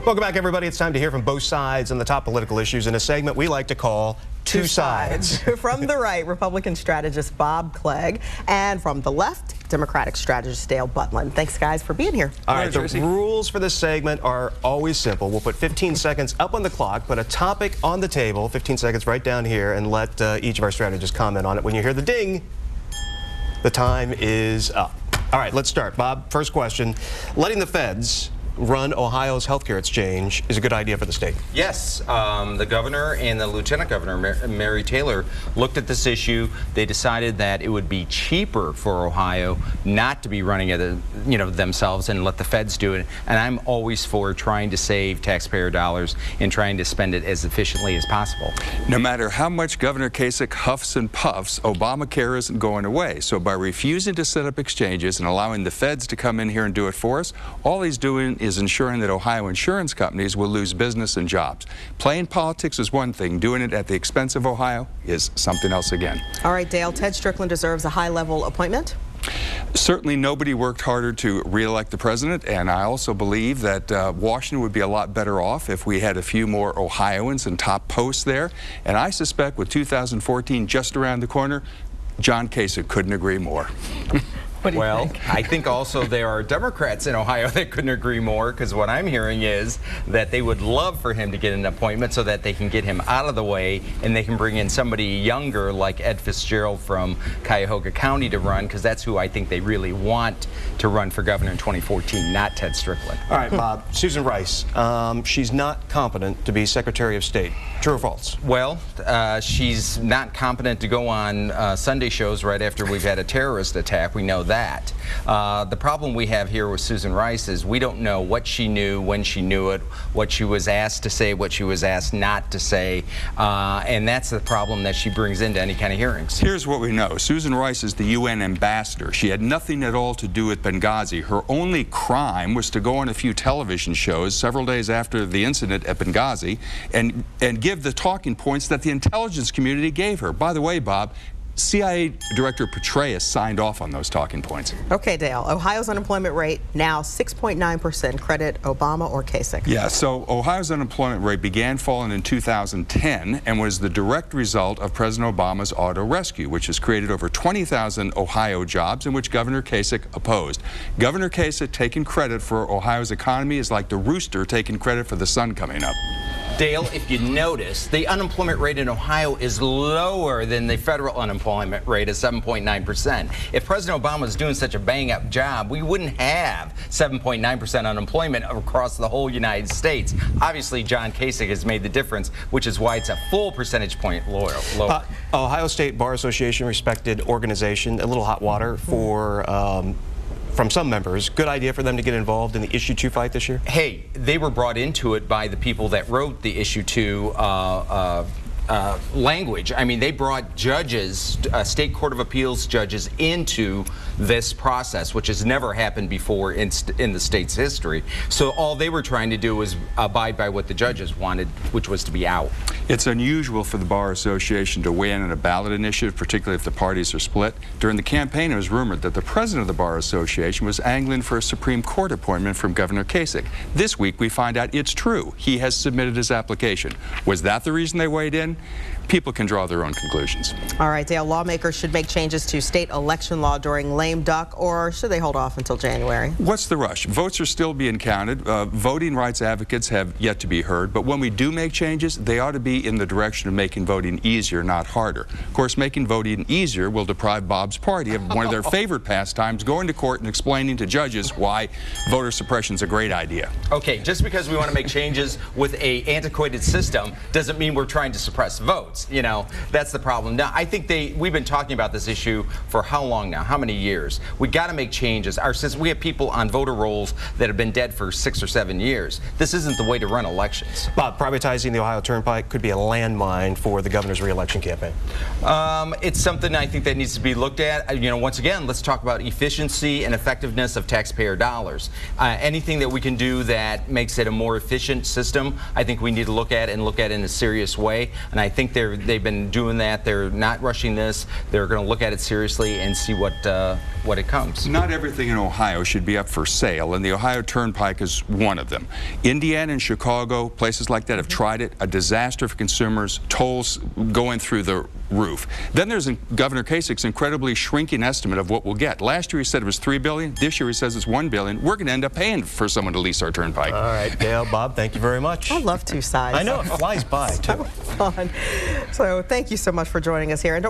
Welcome back, everybody. It's time to hear from both sides on the top political issues in a segment we like to call Two Sides. From the right, Republican strategist Bob Clegg, and from the left, Democratic strategist Dale Butland. Thanks, guys, for being here. All right, the rules for this segment are always simple. We'll put 15 seconds up on the clock, put a topic on the table, 15 seconds right down here, and let each of our strategists comment on it. When you hear the ding, the time is up. All right, let's start. Bob, first question. Letting the feds run Ohio's healthcare exchange is a good idea for the state. Yes, the governor and the lieutenant governor, Mary Taylor, looked at this issue. They decided that it would be cheaper for Ohio not to be running it, themselves and let the feds do it. And I'm always for trying to save taxpayer dollars and trying to spend it as efficiently as possible. No matter how much Governor Kasich huffs and puffs, Obamacare isn't going away. So by refusing to set up exchanges and allowing the feds to come in here and do it for us, all he's doing is ensuring that Ohio insurance companies will lose business and jobs. Playing politics is one thing. Doing it at the expense of Ohio is something else again. All right, Dale, Ted Strickland deserves a high-level appointment. Certainly nobody worked harder to re-elect the president, and I also believe that Washington would be a lot better off if we had a few more Ohioans in top posts there. And I suspect with 2014 just around the corner, John Kasich couldn't agree more. Well, I think also there are Democrats in Ohio that couldn't agree more, because what I'm hearing is that they would love for him to get an appointment so that they can get him out of the way and they can bring in somebody younger like Ed Fitzgerald from Cuyahoga County to run, because that's who I think they really want to run for governor in 2014, not Ted Strickland. All right, Bob. Susan Rice, she's not competent to be Secretary of State. True or false? Well, she's not competent to go on Sunday shows right after we've had a terrorist attack. We know that. The problem we have here with Susan Rice is we don't know what she knew, when she knew it, what she was asked to say, what she was asked not to say, and that's the problem that she brings into any kind of hearings. Here's what we know. Susan Rice is the UN ambassador. She had nothing at all to do with Benghazi. Her only crime was to go on a few television shows several days after the incident at Benghazi and give the talking points that the intelligence community gave her. By the way, Bob, CIA Director Petraeus signed off on those talking points. Okay, Dale. Ohio's unemployment rate now 6.9%. Credit Obama or Kasich? Yeah, so Ohio's unemployment rate began falling in 2010 and was the direct result of President Obama's auto rescue, which has created over 20,000 Ohio jobs and which Governor Kasich opposed. Governor Kasich taking credit for Ohio's economy is like the rooster taking credit for the sun coming up. Dale, if you notice, the unemployment rate in Ohio is lower than the federal unemployment rate of 7.9%. If President Obama was doing such a bang-up job, we wouldn't have 7.9% unemployment across the whole United States. Obviously, John Kasich has made the difference, which is why it's a full percentage point lower. Ohio State Bar Association, respected organization, a little hot water for from some members. Good idea for them to get involved in the Issue 2 fight this year? Hey, they were brought into it by the people that wrote the Issue 2 language. I mean, they brought judges, state court of appeals judges, into this process, which has never happened before in the state's history. So all they were trying to do was abide by what the judges wanted, which was to be out. It's unusual for the Bar Association to weigh in on a ballot initiative, particularly if the parties are split. During the campaign, it was rumored that the president of the Bar Association was angling for a Supreme Court appointment from Governor Kasich. This week, we find out it's true. He has submitted his application. Was that the reason they weighed in? People can draw their own conclusions. All right, Dale, lawmakers should make changes to state election law during lame duck, or should they hold off until January? What's the rush? Votes are still being counted. Voting rights advocates have yet to be heard, but when we do make changes, they ought to be in the direction of making voting easier, not harder. Of course, making voting easier will deprive Bob's party of one of their favorite pastimes, going to court and explaining to judges why voter suppression is a great idea. Okay, just because we want to make changes with an antiquated system doesn't mean we're trying to suppress votes. You know, that's the problem. Now, I think we've been talking about this issue for how long now? How many years? We got to make changes. We have people on voter rolls that have been dead for 6 or 7 years. This isn't the way to run elections. Bob, privatizing the Ohio Turnpike could be a landmine for the governor's re-election campaign. It's something I think that needs to be looked at. You know, once again, let's talk about efficiency and effectiveness of taxpayer dollars. Anything that we can do that makes it a more efficient system, I think we need to look at in a serious way. and I think they've been doing that. They're not rushing this. They're going to look at it seriously and see what it comes. Not everything in Ohio should be up for sale, and the Ohio Turnpike is one of them. Indiana and Chicago, places like that, have tried it. A disaster for consumers. Tolls going through the roof. Then there's Governor Kasich's incredibly shrinking estimate of what we'll get. Last year he said it was $3 billion. This year he says it's $1 billion. We're going to end up paying for someone to lease our turnpike. All right, Dale, Bob, thank you very much. I love two sides. I know, it flies by, too. So fun. So thank you so much for joining us here. And don't